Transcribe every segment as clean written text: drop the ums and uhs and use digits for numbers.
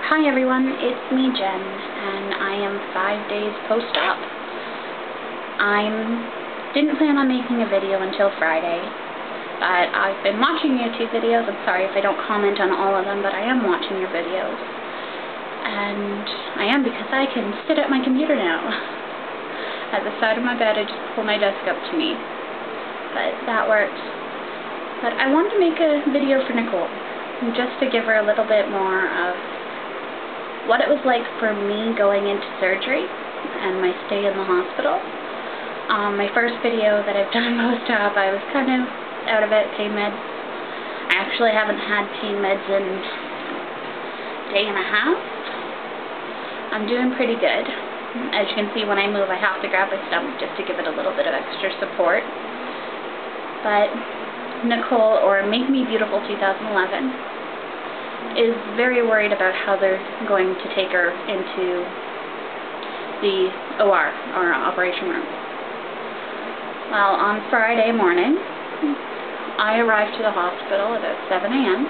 Hi everyone, it's me Jen, and I am 5 days post-op. Didn't plan on making a video until Friday, but I've been watching YouTube videos. I'm sorry if I don't comment on all of them, but I am watching your videos. And I am because I can sit at my computer now. At the side of my bed, I just pull my desk up to me. But that works. But I wanted to make a video for Nicole, just to give her a little bit more of what it was like for me going into surgery and my stay in the hospital. My first video that I've done post-op, I was kind of out of it, pain meds. I actually haven't had pain meds in a day and a half. I'm doing pretty good. As you can see, when I move, I have to grab my stomach just to give it a little bit of extra support. But Nicole, or MakeMeBeautiful2011, is very worried about how they're going to take her into the OR, or operation room. Well, on Friday morning, I arrived to the hospital about 7 a.m.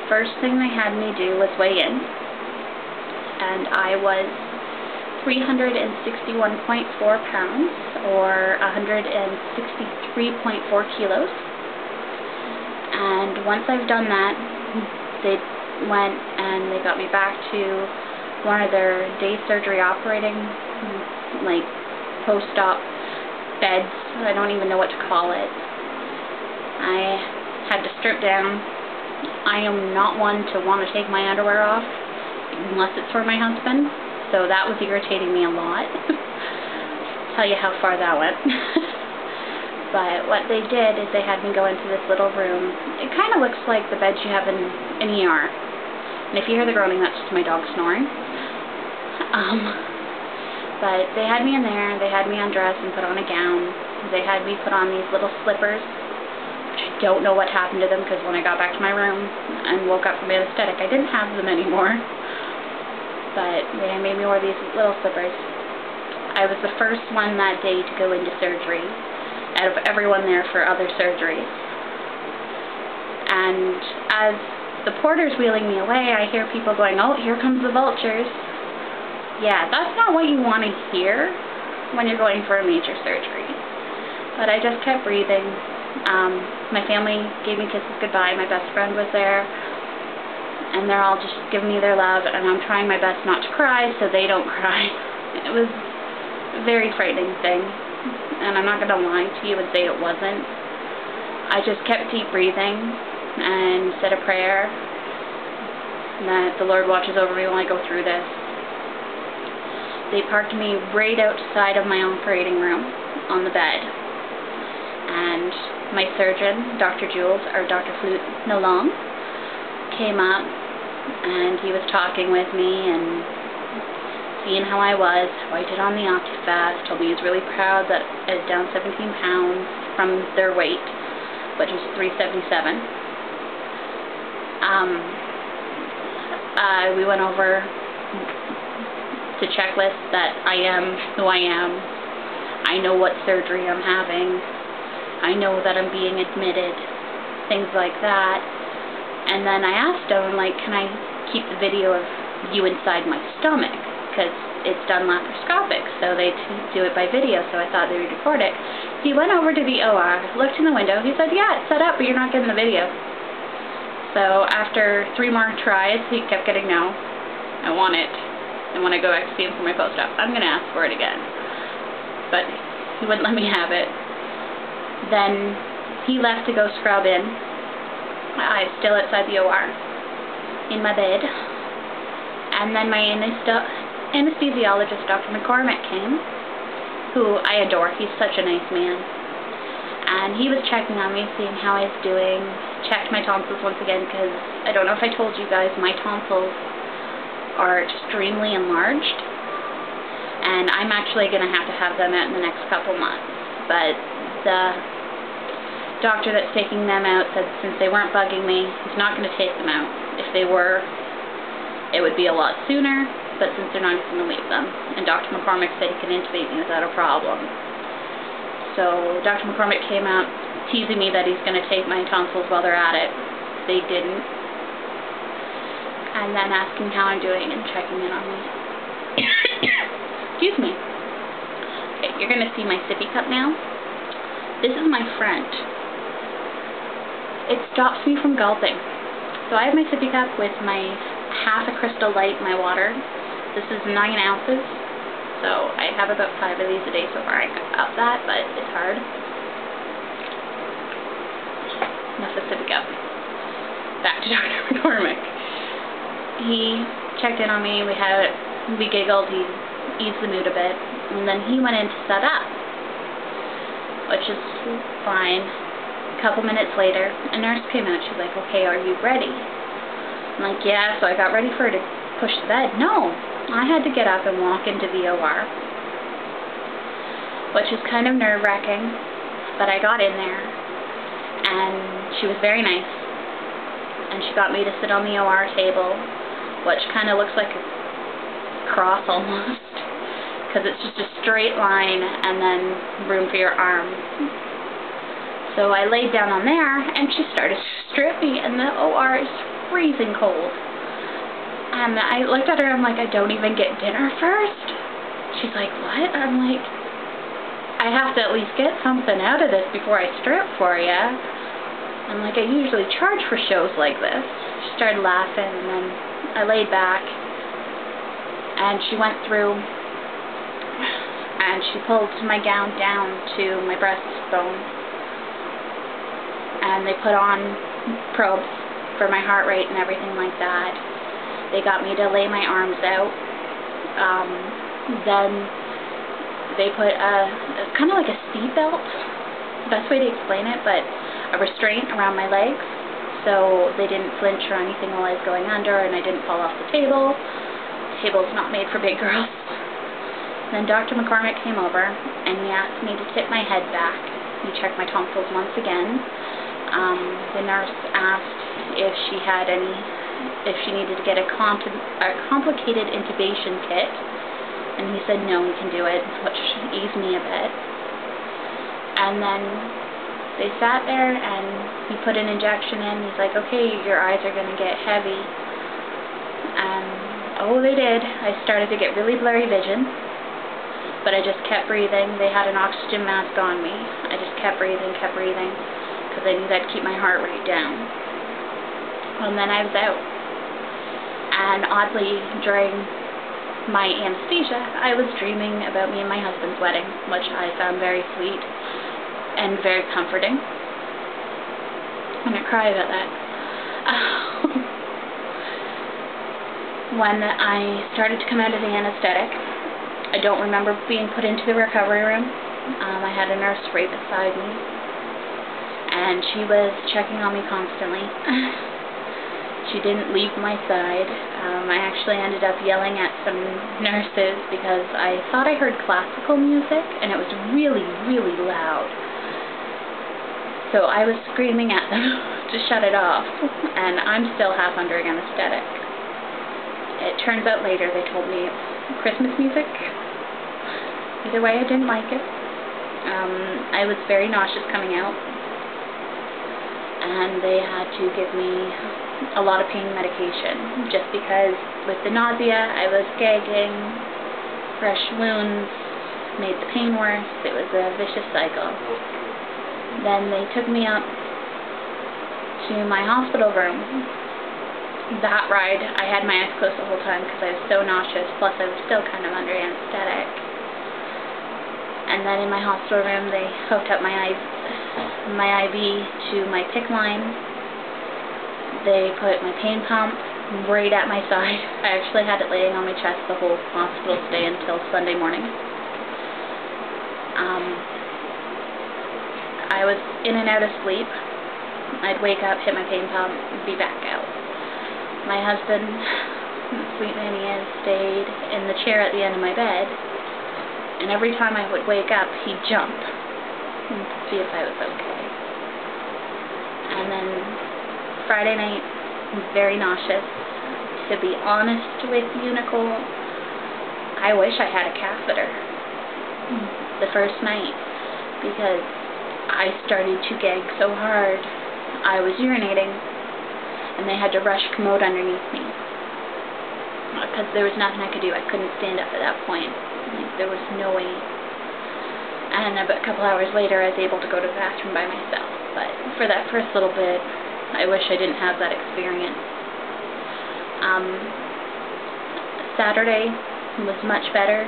First thing they had me do was weigh in, and I was 361.4 pounds, or 163.4 kilos. And once I've done that, they went and they got me back to one of their day surgery operating, like, post-op beds. I don't even know what to call it. I had to strip down. I am not one to want to take my underwear off, unless it's for my husband, so that was irritating me a lot. Tell you how far that went. But what they did is they had me go into this little room. It kind of looks like the beds you have in an ER. And if you hear the groaning, that's just my dog snoring. But they had me in there. They had me undress and put on a gown. They had me put on these little slippers, which I don't know what happened to them, because when I got back to my room and woke up from anesthetic, I didn't have them anymore. But they made me wear these little slippers. I was the first one that day to go into surgery out of everyone there for other surgeries. And as the porter's wheeling me away, I hear people going, "Oh, here comes the vultures." Yeah, that's not what you want to hear when you're going for a major surgery. But I just kept breathing. My family gave me kisses goodbye. My best friend was there. And they're all just giving me their love, and I'm trying my best not to cry so they don't cry. It was a very frightening thing. And I'm not going to lie to you and say it wasn't. I just kept deep breathing and said a prayer that the Lord watches over me while I go through this. They parked me right outside of my operating room on the bed. And my surgeon, Dr. Jules, or Dr. Flute no long, came up, and he was talking with me and seeing how I was, how I did on the OptiFast. Told me he was really proud that I was down 17 pounds from their weight, which was 377. We went over the checklist that I am who I am. I know what surgery I'm having. I know that I'm being admitted. Things like that. And then I asked him, like, can I keep the video of you inside my stomach? Because it's done laparoscopic, so they do it by video, so I thought they would record it. He went over to the OR, looked in the window, he said, "Yeah, it's set up, but you're not getting the video." So after 3 more tries, he kept getting, "No, I want it. And when I go back to see him for my post-op, I'm going to ask for it again." But he wouldn't let me have it. Then he left to go scrub in. I was still outside the OR, in my bed. And then my anesthesiologist, Dr. McCormick, came, who I adore. He's such a nice man. And he was checking on me, seeing how I was doing. Checked my tonsils once again, because I don't know if I told you guys, my tonsils are extremely enlarged. And I'm actually going to have them out in the next couple months. But the doctor that's taking them out said since they weren't bugging me, he's not going to take them out. If they were, it would be a lot sooner, but since they're not, he's going to leave them. And Dr. McCormick said he can intubate me without a problem. So Dr. McCormick came out teasing me that he's going to take my tonsils while they're at it. They didn't. and then asking how I'm doing and checking in on me. Excuse me. Okay, you're going to see my sippy cup now. This is my friend. It stops me from gulping. So I have my sippy cup with my half a Crystal Light, my water. This is 9 ounces. So I have about 5 of these a day so far. I could up that, but it's hard. Enough of sippy cup. Back to Dr. McCormick. He checked in on me. We giggled. He eased the mood a bit, and then he went in to set up, which is fine. A couple minutes later, a nurse came out. She's like, "Okay, are you ready?" I'm like, "Yeah." So I got ready for her to push the bed. No, I had to get up and walk into the OR, which was kind of nerve-wracking, but I got in there, and she was very nice, and she got me to sit on the OR table, which kind of looks like a cross almost, because it's just a straight line and then room for your arms. So I laid down on there, and she started to strip me, and the OR is freezing cold. And I looked at her, I'm like, "I don't even get dinner first?" She's like, "What?" I'm like, "I have to at least get something out of this before I strip for you." I'm like, "I usually charge for shows like this." She started laughing, and then I laid back, and she went through, and she pulled my gown down to my breastbone, and they put on probes for my heart rate and everything like that. They got me to lay my arms out. Then they put it's kind of like a seat belt, best way to explain it, but a restraint around my legs, so they didn't flinch or anything while I was going under, and I didn't fall off the table. The table's not made for big girls. Then Dr. McCormick came over, and he asked me to tip my head back. He checked my tonsils once again. The nurse asked if she needed to get a complicated intubation kit, and he said no, he can do it, which eased me a bit. And then they sat there, and he put an injection in. He's like, "Okay, your eyes are going to get heavy." And oh, they did. I started to get really blurry vision, but I just kept breathing. They had an oxygen mask on me. I just kept breathing, because I knew that'd keep my heart rate down. And then I was out. And oddly, during my anesthesia, I was dreaming about me and my husband's wedding, which I found very sweet and very comforting. I'm going to cry about that. When I started to come out of the anesthetic, I don't remember being put into the recovery room. I had a nurse right beside me, and she was checking on me constantly. She didn't leave my side. I actually ended up yelling at some nurses because I thought I heard classical music, and it was really, really loud. So I was screaming at them to shut it off, and I'm still half under anesthetic. It turns out later they told me it's Christmas music. Either way, I didn't like it. I was very nauseous coming out, and they had to give me a lot of pain medication, just because with the nausea, I was gagging, fresh wounds made the pain worse. It was a vicious cycle. Then they took me up to my hospital room. That ride, I had my eyes closed the whole time because I was so nauseous, plus I was still kind of under anesthetic. And then in my hospital room, they hooked up my IV to my PICC line. They put my pain pump right at my side. I actually had it laying on my chest the whole hospital stay until Sunday morning. I was in and out of sleep. I'd wake up, hit my pain pump, and be back out. My husband, sweet man he is, stayed in the chair at the end of my bed, and every time I would wake up, he'd jump to see if I was okay. And then Friday night, I was very nauseous. To be honest with you, Nicole, I wish I had a catheter the first night, because I started to gag so hard. I was urinating, and they had to rush commode underneath me. because there was nothing I could do. I couldn't stand up at that point. Like, there was no way. And a couple hours later, I was able to go to the bathroom by myself. But for that first little bit, I wish I didn't have that experience. Saturday was much better.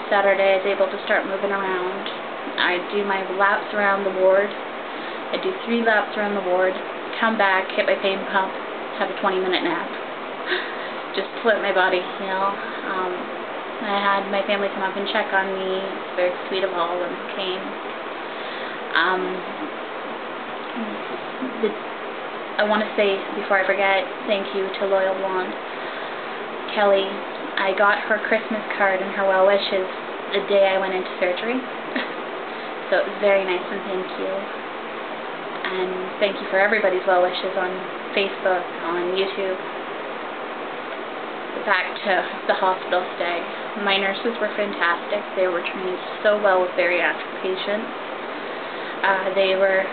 Saturday, I was able to start moving around. I do my laps around the ward. I do 3 laps around the ward, come back, hit my pain pump, have a 20-minute nap. Just to let my body heal. I had my family come up and check on me. It's very sweet of all of them who came. I want to say, before I forget, thank you to Loyal Blonde. Kelly, I got her Christmas card and her well wishes the day I went into surgery. So it was very nice, and thank you. And thank you for everybody's well wishes on Facebook, on YouTube. Back to the hospital stay. My nurses were fantastic. They were trained so well with bariatric patients. They were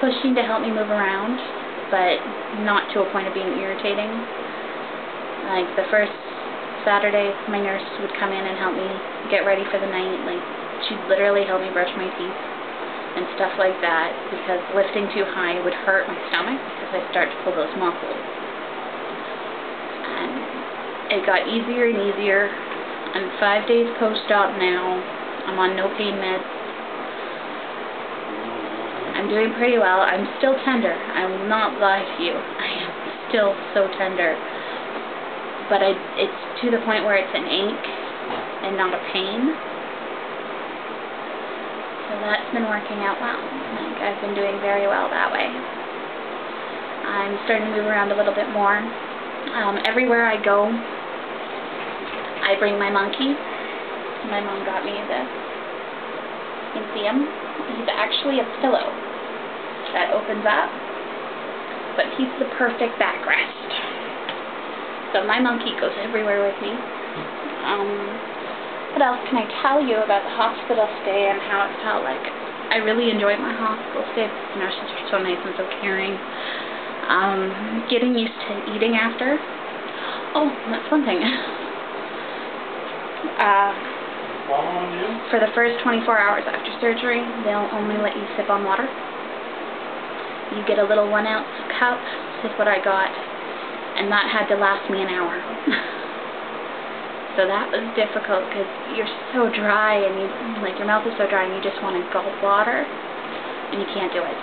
pushing to help me move around, but not to a point of being irritating. Like the first Saturday, my nurse would come in and help me get ready for the night. Like, she'd literally help me brush my teeth and stuff like that, because lifting too high would hurt my stomach because I start to pull those muscles. And it got easier and easier. I'm 5 days post-op now. I'm on no pain meds. I'm doing pretty well. I'm still tender. I will not lie to you. I am still so tender. But it's to the point where it's an ache and not a pain. So that's been working out well. Like, I've been doing very well that way. I'm starting to move around a little bit more. Everywhere I go, I bring my monkey. My mom got me this. You can see him. He's actually a pillow that opens up, but he's the perfect backrest. So my monkey goes everywhere with me. What else can I tell you about the hospital stay and how it felt like? I really enjoyed my hospital stay. The nurses are so nice and so caring. Getting used to eating after. Oh, that's one thing. For the first 24 hours after surgery, they'll only let you sip on water. You get a little 1-ounce cup, is what I got, and that had to last me an hour. So that was difficult because you're so dry and your mouth is so dry and you just want to gulp water and you can't do it.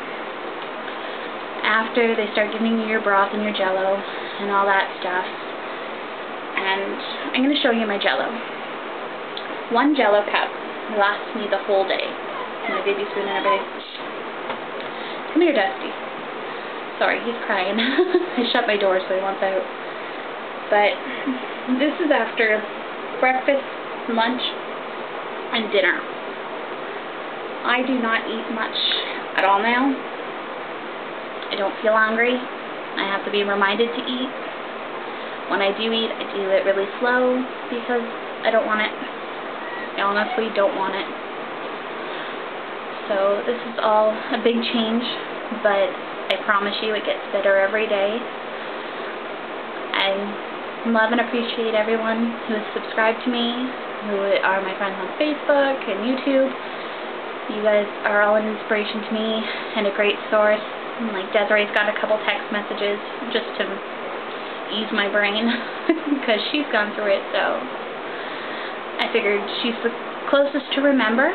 After, they start giving you your broth and your jello and all that stuff. And I'm going to show you my jello. 1 jello cup lasts me the whole day. My baby spoon and everything. Come here, Dusty. Sorry, he's crying. I shut my door so he wants out. But this is after breakfast, lunch, and dinner. I do not eat much at all now. I don't feel hungry. I have to be reminded to eat. When I do eat, I do it really slow because I don't want it. I honestly don't want it. So this is all a big change, but I promise you it gets better every day. I love and appreciate everyone who has subscribed to me, who are my friends on Facebook and YouTube. You guys are all an inspiration to me and a great source. Like, Desiree's got a couple text messages just to ease my brain because she's gone through it, so I figured she's the closest to remember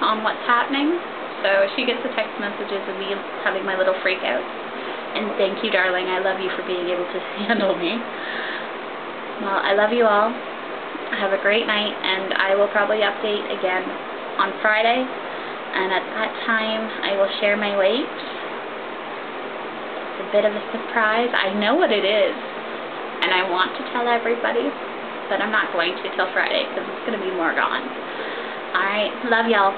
on what's happening. So she gets the text messages of me having my little freak out. And thank you, darling. I love you for being able to handle me. Well, I love you all. Have a great night, and I will probably update again on Friday. And at that time, I will share my weight. It's a bit of a surprise. I know what it is, and I want to tell everybody, but I'm not going to till Friday because it's going to be more gone. Alright, love y'all.